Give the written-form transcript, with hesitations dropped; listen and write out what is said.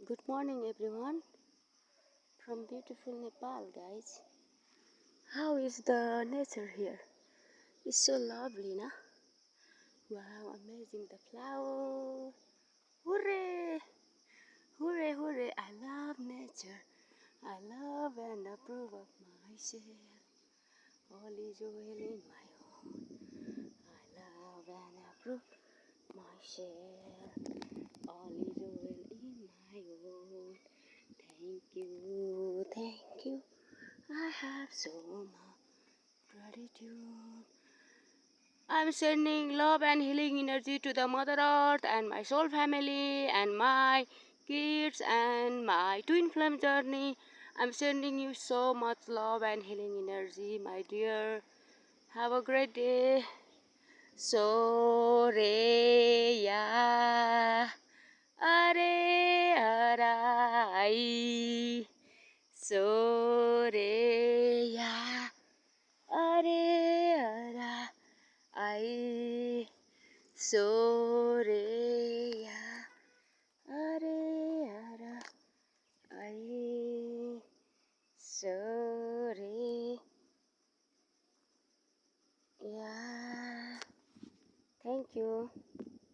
Good morning everyone from beautiful Nepal, guys. How is the nature here? It's so lovely, na? Wow, amazing, the flower. Hooray! Hooray, hooray, I love nature. I love and approve of myself. All is well in my own. I love and approve myself. All is well in my own. Thank you. I have so much gratitude. I'm sending love and healing energy to the Mother Earth and my soul family and my kids and my twin flame journey. I'm sending you so much love and healing energy, my dear. Have a great day. Soreya are arai. Soreya are arai. Soreya are arai. Soreya. Thank you.